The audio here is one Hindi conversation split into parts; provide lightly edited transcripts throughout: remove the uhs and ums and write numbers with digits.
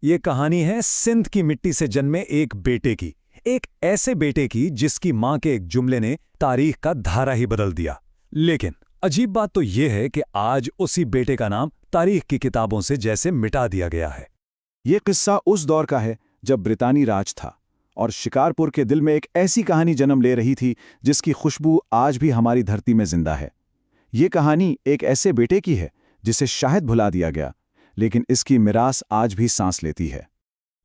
ये कहानी है सिंध की मिट्टी से जन्मे एक बेटे की। एक ऐसे बेटे की जिसकी मां के एक जुमले ने तारीख का धारा ही बदल दिया। लेकिन अजीब बात तो यह है कि आज उसी बेटे का नाम तारीख की किताबों से जैसे मिटा दिया गया है। ये किस्सा उस दौर का है जब ब्रितानी राज था और शिकारपुर के दिल में एक ऐसी कहानी जन्म ले रही थी जिसकी खुशबू आज भी हमारी धरती में जिंदा है। ये कहानी एक ऐसे बेटे की है जिसे शायद भुला दिया गया, लेकिन इसकी मिरास आज भी सांस लेती है।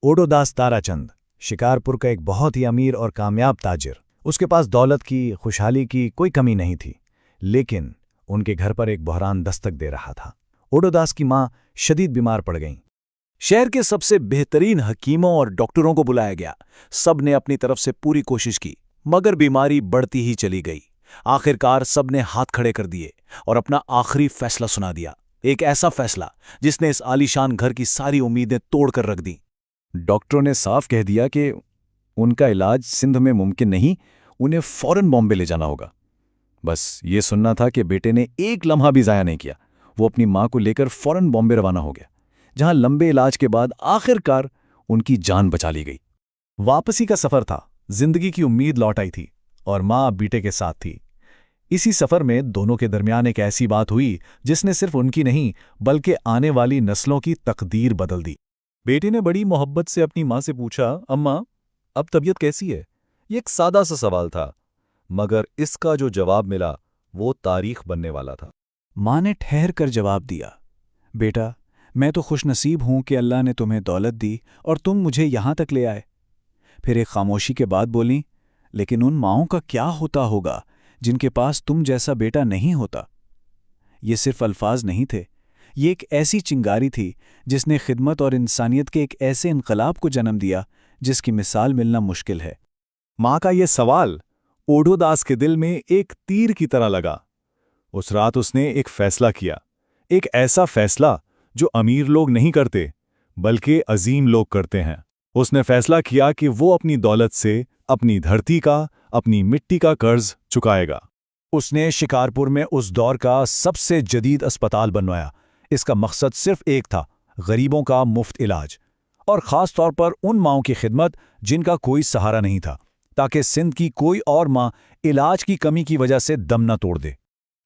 ओडोदास ताराचंद शिकारपुर का एक बहुत ही अमीर और कामयाब ताजिर। उसके पास दौलत की, खुशहाली की कोई कमी नहीं थी, लेकिन उनके घर पर एक बहरान दस्तक दे रहा था। ओडोदास की मां शदीद बीमार पड़ गईं। शहर के सबसे बेहतरीन हकीमों और डॉक्टरों को बुलाया गया। सब ने अपनी तरफ से पूरी कोशिश की, मगर बीमारी बढ़ती ही चली गई। आखिरकार सब ने हाथ खड़े कर दिए और अपना आखिरी फैसला सुना दिया। एक ऐसा फैसला जिसने इस आलीशान घर की सारी उम्मीदें तोड़कर रख दी। डॉक्टरों ने साफ कह दिया कि उनका इलाज सिंध में मुमकिन नहीं, उन्हें फौरन बॉम्बे ले जाना होगा। बस ये सुनना था कि बेटे ने एक लम्हा भी ज़ाया नहीं किया। वो अपनी मां को लेकर फौरन बॉम्बे रवाना हो गया, जहां लंबे इलाज के बाद आखिरकार उनकी जान बचा ली गई। वापसी का सफर था, जिंदगी की उम्मीद लौट आई थी और मां अब बेटे के साथ थी। इसी सफर में दोनों के दरमियान एक ऐसी बात हुई जिसने सिर्फ उनकी नहीं बल्कि आने वाली नस्लों की तकदीर बदल दी। बेटे ने बड़ी मोहब्बत से अपनी मां से पूछा, अम्मा अब तबीयत कैसी है? ये एक सादा सा सवाल था, मगर इसका जो जवाब मिला वो तारीख बनने वाला था। मां ने ठहर कर जवाब दिया, बेटा मैं तो खुशनसीब हूं कि अल्लाह ने तुम्हें दौलत दी और तुम मुझे यहां तक ले आए। फिर एक खामोशी के बाद बोली, लेकिन उन माओं का क्या होता होगा जिनके पास तुम जैसा बेटा नहीं होता। ये सिर्फ अल्फाज नहीं थे, ये एक ऐसी चिंगारी थी जिसने खिदमत और इंसानियत के एक ऐसे इनकलाब को जन्म दिया जिसकी मिसाल मिलना मुश्किल है। मां का यह सवाल ओडोदास के दिल में एक तीर की तरह लगा। उस रात उसने एक फैसला किया, एक ऐसा फैसला जो अमीर लोग नहीं करते बल्कि अजीम लोग करते हैं। उसने फैसला किया कि वो अपनी दौलत से अपनी धरती का, अपनी मिट्टी का कर्ज चुकाएगा। उसने शिकारपुर में उस दौर का सबसे जदीद अस्पताल बनवाया। इसका मकसद सिर्फ एक था, गरीबों का मुफ्त इलाज, और ख़ास तौर पर उन माँओं की खिदमत जिनका कोई सहारा नहीं था, ताकि सिंध की कोई और माँ इलाज की कमी की वजह से दम न तोड़ दे।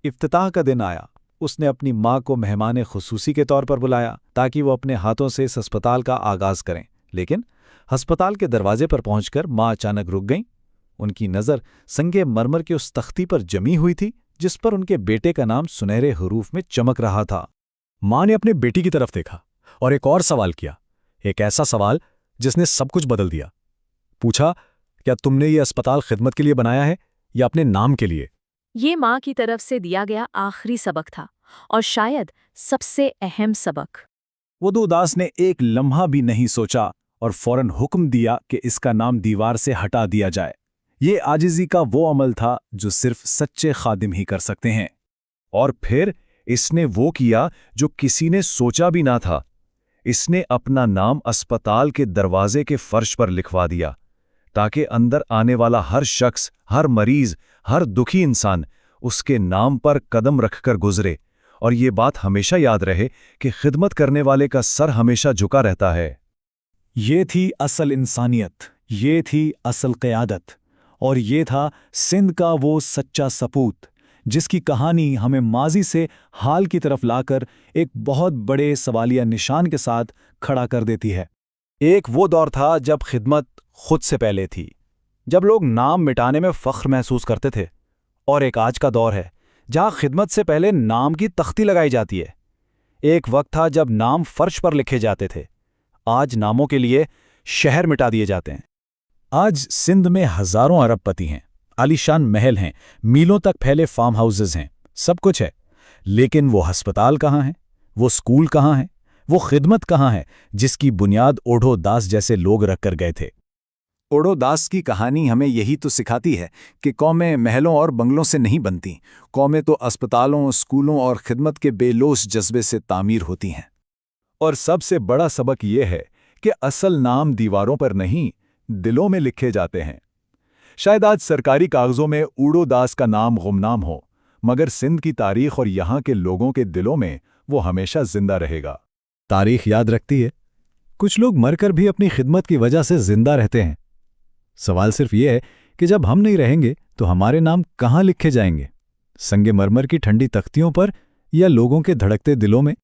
इफ्तिताह का दिन आया। उसने अपनी माँ को मेहमान खुसूसी के तौर पर बुलाया ताकि वो अपने हाथों से इस अस्पताल का आगाज़ करें। लेकिन अस्पताल के दरवाजे पर पहुंचकर माँ अचानक रुक गईं। उनकी नज़र संगे मरमर की उस तख्ती पर जमी हुई थी जिस पर उनके बेटे का नाम सुनहरे हरूफ में चमक रहा था। मां ने अपने बेटी की तरफ देखा और एक और सवाल किया, एक ऐसा सवाल जिसने सब कुछ बदल दिया। पूछा, क्या तुमने ये अस्पताल खिदमत के लिए बनाया है या अपने नाम के लिए? ये माँ की तरफ से दिया गया आखिरी सबक था, और शायद सबसे अहम सबक। ओडोदास ने एक लम्हा भी नहीं सोचा और फौरन हुक्म दिया कि इसका नाम दीवार से हटा दिया जाए। ये आजिज़ी का वो अमल था जो सिर्फ सच्चे खादिम ही कर सकते हैं। और फिर इसने वो किया जो किसी ने सोचा भी ना था। इसने अपना नाम अस्पताल के दरवाजे के फर्श पर लिखवा दिया, ताकि अंदर आने वाला हर शख्स, हर मरीज, हर दुखी इंसान उसके नाम पर कदम रखकर गुजरे, और ये बात हमेशा याद रहे कि खिदमत करने वाले का सर हमेशा झुका रहता है। ये थी असल इंसानियत, ये थी असल क़यादत, और ये था सिंध का वो सच्चा सपूत जिसकी कहानी हमें माजी से हाल की तरफ लाकर एक बहुत बड़े सवालिया निशान के साथ खड़ा कर देती है। एक वो दौर था जब खिदमत खुद से पहले थी, जब लोग नाम मिटाने में फ़ख्र महसूस करते थे, और एक आज का दौर है जहां खिदमत से पहले नाम की तख्ती लगाई जाती है। एक वक्त था जब नाम फर्श पर लिखे जाते थे, आज नामों के लिए शहर मिटा दिए जाते हैं। आज सिंध में हजारों अरबपति हैं, आलीशान महल हैं, मीलों तक फैले फार्म हाउसेज हैं, सब कुछ है, लेकिन वो अस्पताल कहाँ है, वो स्कूल कहाँ है, वो खिदमत कहाँ है जिसकी बुनियाद ओडोदास जैसे लोग रखकर गए थे। ओडोदास की कहानी हमें यही तो सिखाती है कि कौमें महलों और बंगलों से नहीं बनती, कौमें तो अस्पतालों, स्कूलों और खिदमत के बेलोस जज्बे से तामीर होती हैं। और सबसे बड़ा सबक यह है कि असल नाम दीवारों पर नहीं, दिलों में लिखे जाते हैं। शायद आज सरकारी कागजों में ओडोदास का नाम गुमनाम हो, मगर सिंध की तारीख और यहाँ के लोगों के दिलों में वो हमेशा जिंदा रहेगा। तारीख याद रखती है, कुछ लोग मरकर भी अपनी खिदमत की वजह से जिंदा रहते हैं। सवाल सिर्फ ये है कि जब हम नहीं रहेंगे तो हमारे नाम कहाँ लिखे जाएंगे? संगमरमर की ठंडी तख्तियों पर या लोगों के धड़कते दिलों में?